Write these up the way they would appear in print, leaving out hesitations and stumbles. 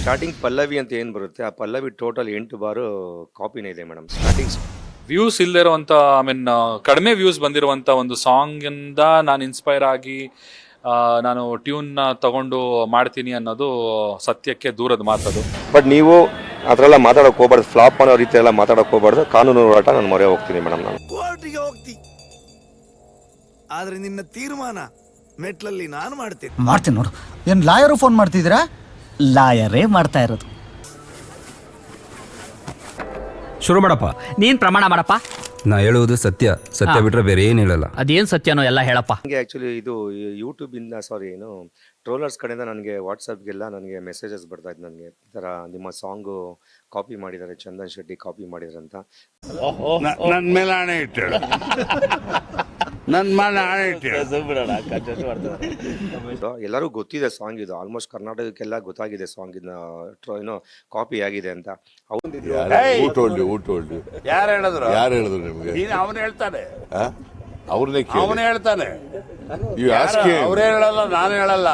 Starting Pallavi ಅಂತ ಏನು ಬರುತ್ತೆ ಆ ಪಲ್ಲವಿ ಟೋಟಲ್ 8 ಬಾರು ಕಾಪಿನೇ ಇದೆ ಮೇಡಮ್. ಸ್ಟಾರ್ಟಿಂಗ್ ವ್ಯೂಸ್ ಇಲ್ಲದೆ ಇರುವಂತ ಕಡಿಮೆ ವ್ಯೂಸ್ ಬಂದಿರುವಂತ ಒಂದು ಸಾಂಗ್ ಇಂದ ನಾನು ಇನ್ಸ್ಪೈರ್ ಆಗಿ ನಾನು ಟ್ಯೂನ್ ತಗೊಂಡು ಮಾಡ್ತೀನಿ ಅನ್ನೋದು ಸತ್ಯಕ್ಕೆ ದೂರದ ಮಾತದು. ಬಟ್ ನೀವು ಅದರೆಲ್ಲ ಮಾತಾಡೋಕೆ ಹೋಗ್ಬಾರ್ದು, ಫ್ಲಾಪ್ ಅನ್ನೋ ರೀತಿ ಎಲ್ಲ ಮಾತಾಡೋಕೆ ಹೋಗ್ಬಾರ್ದು. ಕಾನೂನು ಹೋರಾಟ ನಾನು ಮೊರೆ ಹೋಗ್ತೀನಿ ಮೇಡಮ್. ನಾನು ಕೋರ್ಟಿಗೆ ಹೋಗ್ತಿ, ಆದ್ರೆ ನಿನ್ನ ತೀರ್ಮಾನ ಮೆಟ್ಲಲ್ಲಿ ನಾನು ಮಾಡ್ತೀನಿ ನೋಡು. ಏನ್ ಲಾಯರು ಫೋನ್ ಮಾಡ್ತಿದ್ದೀರಾ? ಲಾಯರೇ ಮಾಡ್ತಾ ಇರೋದು. ಶುರು ಮಾಡಪ್ಪ. ನೀನ್ ಪ್ರಮಾಣ ಮಾಡಪ್ಪ. ನಾ ಹೇಳುವುದು ಸತ್ಯ, ಸತ್ಯ ಬಿಟ್ರೆ ಬೇರೆ ಏನ್ ಹೇಳಲ್ಲ. ಅದೇನ್ ಸತ್ಯನೋ ಎಲ್ಲ ಹೇಳಪ್ಪ. ನನಗೆ ಆ್ಯಕ್ಚುಲಿ ಇದು ಯೂಟ್ಯೂಬ್ ಇಂದ ಟ್ರೋಲರ್ಸ್ ಕಡೆಯಿಂದ ನನಗೆ ವಾಟ್ಸಪ್ಗೆಲ್ಲ ನನಗೆ ಮೆಸೇಜಸ್ ಬರ್ತಾ ಇತ್ತು. ನನಗೆ ಈ ಥರ ನಿಮ್ಮ ಸಾಂಗು ಕಾಪಿ ಮಾಡಿದ್ದಾರೆ, ಚಂದನ್ ಶೆಟ್ಟಿ ಕಾಪಿ ಮಾಡಿದ್ದಾರೆ ಅಂತ. ನನ್ನ ಮೇಲೆ ಹಣೆ ಇಟ್ಟಳು, ನನ್ನ ಮೇಲೆ ಹಣೆ ಇಟ್ಟಳು. ಎಲ್ಲರೂ ಗೊತ್ತಿದೆ ಸಾಂಗ್ ಇದು, ಆಲ್ಮೋಸ್ಟ್ ಕರ್ನಾಟಕಕ್ಕೆಲ್ಲ ಗೊತ್ತಾಗಿದೆ ಸಾಂಗ್ ಏನೋ ಕಾಪಿ ಆಗಿದೆ ಅಂತ. ಯಾರು ಹೇಳಿದ್ರು? ಯಾರು ಹೇಳಿದ್ರು ನಿಮ್ಗೆ? ಅವನು ಹೇಳ್ತಾನೆ, ಅವನೇ ಹೇಳ್ತಾನೆ. ಅವ್ರೇ ಹೇಳಲ್ಲ, ನಾನು ಹೇಳಲ್ಲ,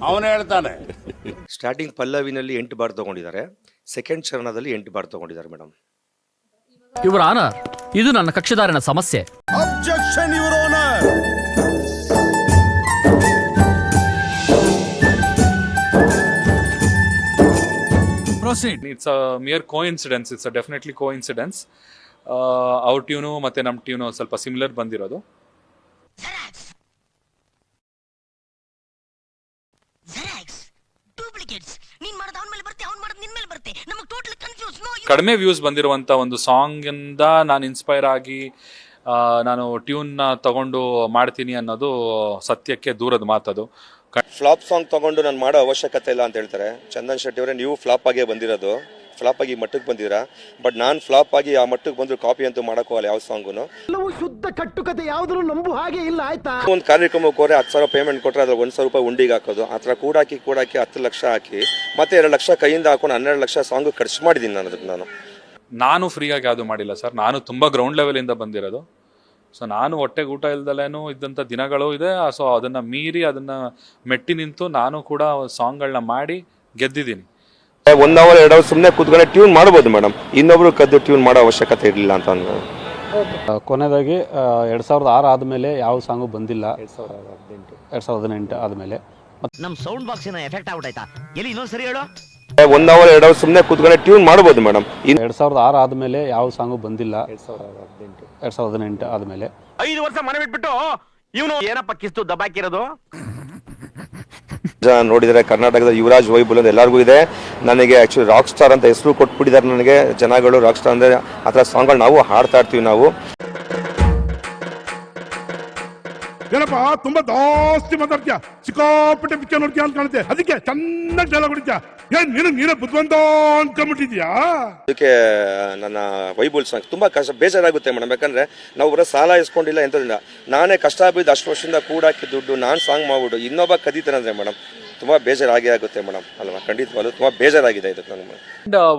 ಅವನೇ ಹೇಳ್ತಾನೆ. ಸ್ಟಾರ್ಟಿಂಗ್ ಪಲ್ಲವಿನಲ್ಲಿ 8 ಬಾರ್ ತಗೊಂಡಿದ್ದಾರೆ, ಸೆಕೆಂಡ್ ಚರಣದಲ್ಲಿ 8 ಬಾರ್ ತಗೊಂಡಿದ್ದಾರೆ ಮೇಡಮ್. ಇವರ ಆನರ್, ಇದು ನನ್ನ ಕಕ್ಷಿದಾರನ ಸಮಸ್ಯೆ. Objection your honour. It's a mere coincidence, it's a definitely coincidence. ಅವ್ರ ಟ್ಯೂನು ಮತ್ತೆ ನಮ್ಮ ಟ್ಯೂನು ಸ್ವಲ್ಪ ಸಿಮಿಲರ್ ಬಂದಿರೋದು. ಕಡಿಮೆ ವ್ಯೂಸ್ ಬಂದಿರುವಂತ ಒಂದು ಸಾಂಗ್ ಇಂದ ನಾನು ಇನ್ಸ್ಪೈರ್ ಆಗಿ ನಾನು ಟ್ಯೂನ್ ತಗೊಂಡು ಮಾಡ್ತೀನಿ ಅನ್ನೋದು ಸತ್ಯಕ್ಕೆ ದೂರದ ಮಾತದು. ಫ್ಲಾಪ್ ಸಾಂಗ್ ತಗೊಂಡು ನಾನು ಮಾಡೋ ಅವಶ್ಯಕತೆ ಇಲ್ಲ ಅಂತ ಹೇಳ್ತಾರೆ ಚಂದನ್ ಶೆಟ್ಟಿ ಅವರೇ. ನೀವು ಫ್ಲಾಪ್ ಆಗೇ ಬಂದಿರೋದು, ಫ್ಲಾಪ್ ಆಗಿ ಮಟ್ಟಕ್ಕೆ ಬಂದಿರಾ. ಬಟ್ ನಾನು ಫ್ಲಾಪ್ ಆಗಿ ಆ ಮಟ್ಟಕ್ಕೆ ಬಂದ್ರು ಕಾಪಿ ಅಂತೂ ಮಾಡೋಕೋಲ್ಲ ಯಾವ ಸಾಂಗುನು. ಶುದ್ಧ ಕಟ್ಟುಕತೆ ಯಾವ್ದು ನಂಬು ಹಾಗೆ ಇಲ್ಲ, ಆಯ್ತಾ? ಒಂದು ಕಾರ್ಯಕ್ರಮಕ್ಕೆ ಹೋದ್ರೆ 10,000 ಪೇಮೆಂಟ್ ಕೊಟ್ಟರೆ ಅದ್ರಲ್ಲಿ 1,000 ರೂಪಾಯಿ ಉಂಡಿಗೆ ಹಾಕೋದು, ಆ ಥರ ಕೂಡಾಕಿ 10 ಲಕ್ಷ ಹಾಕಿ ಮತ್ತೆ 2 ಲಕ್ಷ ಕೈಯಿಂದ ಹಾಕೊಂಡು 12 ಲಕ್ಷ ಸಾಂಗ್ ಖರ್ಚು ಮಾಡಿದ್ದೀನಿ ನಾನು. ಅದಕ್ಕೆ ನಾನು ಫ್ರೀಯಾಗಿ ಯಾವುದು ಮಾಡಿಲ್ಲ ಸರ್. ನಾನು ತುಂಬ ಗ್ರೌಂಡ್ ಲೆವೆಲಿಂದ ಬಂದಿರೋದು. ಸೊ ನಾನು ಹೊಟ್ಟೆಗೆ ಊಟ ಇಲ್ದಲೇನೂ ಇದ್ದಂಥ ದಿನಗಳು ಇದೆ. ಸೊ ಅದನ್ನು ಮೀರಿ ಅದನ್ನು ಮೆಟ್ಟಿ ನಿಂತು ನಾನು ಕೂಡ ಸಾಂಗ್ಗಳನ್ನ ಮಾಡಿ ಗೆದ್ದಿದ್ದೀನಿ. 1 ಅವರ್ 2 ಅವರ್ ಸುಮ್ಮನೆ ಕೂತ್ಕೊಂಡೆ ಟ್ಯೂನ್ ಮಾಡ್ಬೋದು ಮೇಡಮ್, ಇನ್ನೊಬ್ರು ಕದ್ದು ಟ್ಯೂನ್ ಮಾಡೋ ಅವಶ್ಯಕತೆ ಇರಲಿಲ್ಲ ಅಂತ. ಕೊನೆಯದಾಗಿ 2006 ಆದಮೇಲೆ ಯಾವ ಸಾಂಗು ಬಂದಿಲ್ಲ. 2018 ಆದಮೇಲೆ ನಮ್ ಸೌಂಡ್ ಬಾಕ್ಸ್ ಎಫೆಕ್ಟ್ ಆಗ್ಬಿಟ್ಟಾಯ್ತಾ? ಎಲ್ಲಿ ಇನ್ನೊಂದು ಸರಿ ಹೇಳು. 1 ಅವರ್ 2 ಅವರ್ ಸುಮ್ಮನೆ ಕೂತ್ಕೊಂಡೆ ಟ್ಯೂನ್ ಮಾಡ್ಬೋದು ಮೇಡಮ್. 2006 ಆದಮೇಲೆ ಯಾವ ಸಾಂಗು ಬಂದಿಲ್ಲ. 2018 ಆದಮೇಲೆ 5 ವರ್ಷ ಮನೆ ಬಿಟ್ಬಿಟ್ಟು ಇವನು ಏನಪ್ಪ ಕಿಸ್ತು ದಬ್ಬಾಕಿರೋದು. ನೋಡಿದರೆ ಕರ್ನಾಟಕದ ಯುವರಾಜ್ ವೈಬುಲ್ ಅಂತ ಎಲ್ಲರಿಗೂ ಇದೆ. ನನಗೆ ಆಕ್ಚುಲಿ ರಾಕ್ ಸ್ಟಾರ್ ಅಂತ ಹೆಸರು ಕೊಟ್ಬಿಟ್ಟಿದ್ದಾರೆ ನನಗೆ ಜನಗಳು. ರಾಕ್ ಸ್ಟಾರ್ ಅಂದ್ರೆ ಆ ಥರ ಸಾಂಗ್ಗಳು ನಾವು ಹಾಡ್ತಾ ಇರ್ತೀವಿ ನಾವು. ಏನಪ್ಪ ತುಂಬಾ ಜಾಸ್ತಿ ಮಾತಾಡ್ತೀಯ, ಸಿಕ್ಕಾಪಟ್ಟೆ ಪಿಕ್ಚರ್ ನೋಡ್ತೀಯ ಅಂತ ಕಾಣುತ್ತೆ. ಅದಕ್ಕೆ ಚೆನ್ನಾಗಿ ಡೈಲಾಗ್ ಹೊಡಿತೀಯ. ನೀನೇ ಬುದ್ಧಿವಂತ ಅನ್ಕೊಂಡ್ಬಿಟ್ಟಿದ್ಯಾ? ಅದಕ್ಕೆ ನನ್ನ ವೈಬುಲ್ ಸಾಂಗ್ ತುಂಬಾ ಕಷ್ಟ, ಬೇಜಾರಾಗುತ್ತೆ ಮೇಡಮ್. ಯಾಕಂದ್ರೆ ನಾವು ಬರೋ ಸಾಲ ಇಸ್ಕೊಂಡಿಲ್ಲ ಎಂತದಿಂದ, ನಾನೇ ಕಷ್ಟ ಬಿದ್ದು ಅಷ್ಟು ವರ್ಷದಿಂದ ಕೂಡಾಕಿ ದುಡ್ಡು ನಾನು ಸಾಂಗ್ ಮಾಡ್ಬಿಟ್ಟು ಇನ್ನೊಬ್ಬ ಕದೀತಾನಂದ್ರೆ ಮೇಡಮ್ ತುಂಬಾ ಬೇಜಾರಾಗಿ ಆಗುತ್ತೆ ಮೇಡಮ್ ಅಲ್ವಾ? ಖಂಡಿತವಾಗ್ಲೂ ತುಂಬಾ ಬೇಜಾರಾಗಿದೆ ಇದಕ್ಕೆ ನನಗೆ.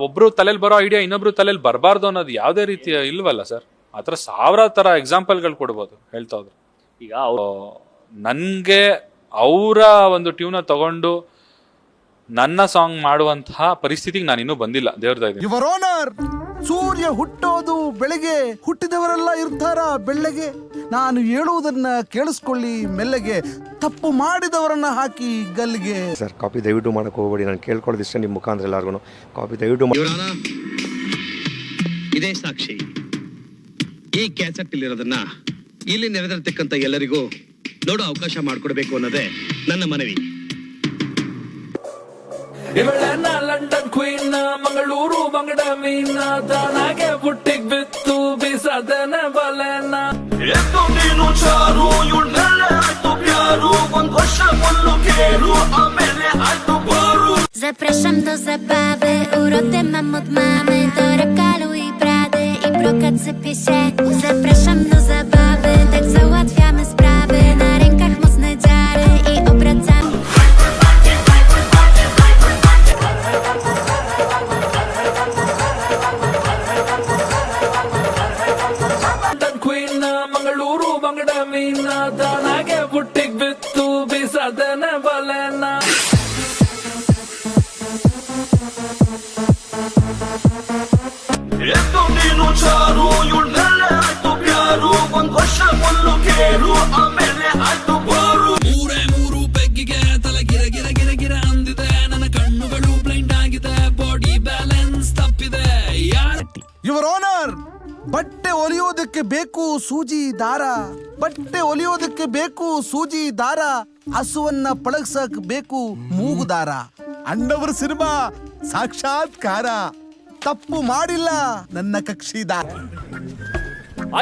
ಒಬ್ರು ತಲೆಯಲ್ಲಿ ಬರೋ ಐಡಿಯಾ ಇನ್ನೊಬ್ರು ತಲೆಯಲ್ಲಿ ಬರಬಾರ್ದು ಅನ್ನೋದು ಯಾವುದೇ ರೀತಿಯ ಇಲ್ವಲ್ಲ ಸರ್. ಆ ಥರ 1000 ಥರ ಎಕ್ಸಾಂಪಲ್ಗಳು ಕೊಡ್ಬೋದು ಹೇಳ್ತಾ ಹೋದ್ರೆ. ಈಗ ನನಗೆ ಅವರ ಒಂದು ಟ್ಯೂನ ತಗೊಂಡು ನನ್ನ ಸಾಂಗ್ ಮಾಡುವಂತಹ ಪರಿಸ್ಥಿತಿಗೆ ನಾನು ಇನ್ನೂ ಬಂದಿಲ್ಲ. ದೇವ್ರದ ಇದೆ. ಯುವರ್ ಆನರ್, ಸೂರ್ಯ ಹುಟ್ಟೋದು ಬೆಳಗ್ಗೆ, ಹುಟ್ಟಿದವರೆಲ್ಲ ಇರ್ತಾರ ಬೆಳ್ಳಗೆ. ನಾನು ಹೇಳುವುದನ್ನ ಕೇಳಿಸ್ಕೊಳ್ಳಿ ಮೆಲ್ಲಗೆ, ತಪ್ಪು ಮಾಡಿದವರನ್ನ ಹಾಕಿ ಗಲ್ಲಿಗೆ. ಸರ್ ಕಾಪಿ ದಯವಿಟ್ಟು ಮಾಡಕ್ಕೆ ಹೋಗ್ಬೇಡಿ, ನಾನು ಕೇಳ್ಕೊಳ್ಳೋದಿಷ್ಟೇ ನಿಮ್ಮ ಮುಖಾಂತರ ಎಲ್ಲರಿಗೂ. ಕಾಪಿ ದಯವಿಟ್ಟು ಇದೇ ಸಾಕ್ಷಿ. ಈ ಕ್ಯಾಸೆಟ್ ಇಲ್ಲಿರೋದನ್ನ ಇಲ್ಲಿ ನೆರೆದಿರ್ತಕ್ಕಂಥ ಎಲ್ಲರಿಗೂ ನೋಡೋ ಅವಕಾಶ ಮಾಡಿಕೊಡ್ಬೇಕು ಅನ್ನೋದೇ ನನ್ನ ಮನವಿ. ಇವಳೆನ್ನ ಲಂಡನ್ ಕ್ವೀನ್, ಮಂಗಳೂರು ಬಂಗಡ ಮೀನ, ದಾನಾಗೆ ಬುಟ್ಟಿಗ್ ಬಿತ್ತು ಬೀಸದನೆ ಬಲೆನ. ಎದ್ದು ನೀನು ಚಾರು, ಇವಳೆಲ್ಲ ಆಯ್ತು ಪ್ಯಾರು, 1 ವರ್ಷ ಫುಲ್ಲು ಕೇರು, ಆಮೇಲೆ ಆಯ್ತು bore. Zapraszam do zabawy, urodę mam od mamy, do rekalu i brady, i brokat sypie się. Zapraszam do zabawy, tak załatwiamy sprawy, na rękach mocne dziary i obracamy. Mangaluru ಬಂಗಡ ಮೀನ, ದಾನಾಗೆ ಬುಟ್ಟಿಗ್ ಬಿತ್ತು ಬೀಸದನೆ ಬಲೆನ. ಬಟ್ಟೆ ಹೊಲಿಯೋದಕ್ಕೆ ಬೇಕು ಸೂಜಿ ದಾರ, ಬಟ್ಟೆ ಹೊಲಿಯೋದಕ್ಕೆ ಬೇಕು ಸೂಜಿ ದಾರ, ಹಸುವನ್ನ ಪಳಗ್ಸಕ್ ಬೇಕು ಮೂಗು ದಾರ. ಅಣ್ಣವರ ಸಿನಿಮಾ ಸಾಕ್ಷಾತ್ಕಾರ, ತಪ್ಪು ಮಾಡಿಲ್ಲ ನನ್ನ ಕಕ್ಷಿದಾರ.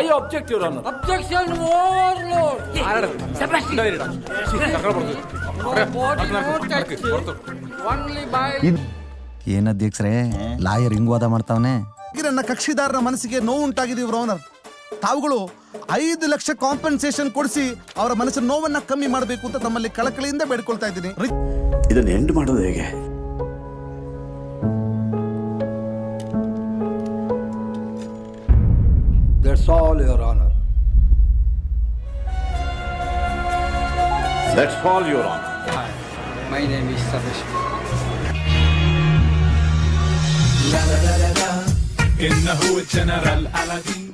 I object your honour. Objection ಏನ್ ಅಧ್ಯಕ್ಷರೇ ಲಾಯರ್ ಹಿಂಗ್ ವಾದ ಮಾಡ್ತಾವನೆ? ನನ್ನ ಕಕ್ಷಿದಾರನ ಮನಸ್ಸಿಗೆ ನೋವುಂಟಾಗಿದೆ ಇವ್ರ ಓನರ್. ತಾವುಗಳು 5 ಲಕ್ಷ ಕಾಂಪನ್ಸೇಷನ್ ಕೊಡಿಸಿ ಅವರ ಮನಸ್ಸಿನ ನೋವನ್ನ ಕಮ್ಮಿ ಮಾಡಬೇಕು ಅಂತ ತಮ್ಮಲ್ಲಿ ಕಳಕಳಿಯಿಂದ ಬೇಡ್ಕೊಳ್ತಾ ಇದ್ದೀನಿ. ಇದನ್ನ ಎಂಡ್ ಮಾಡೋದು ಹೇಗೆ? That's all, Your Honor. That's all, Your Honor. My name is Sabesh. إنه الجنرال ألادين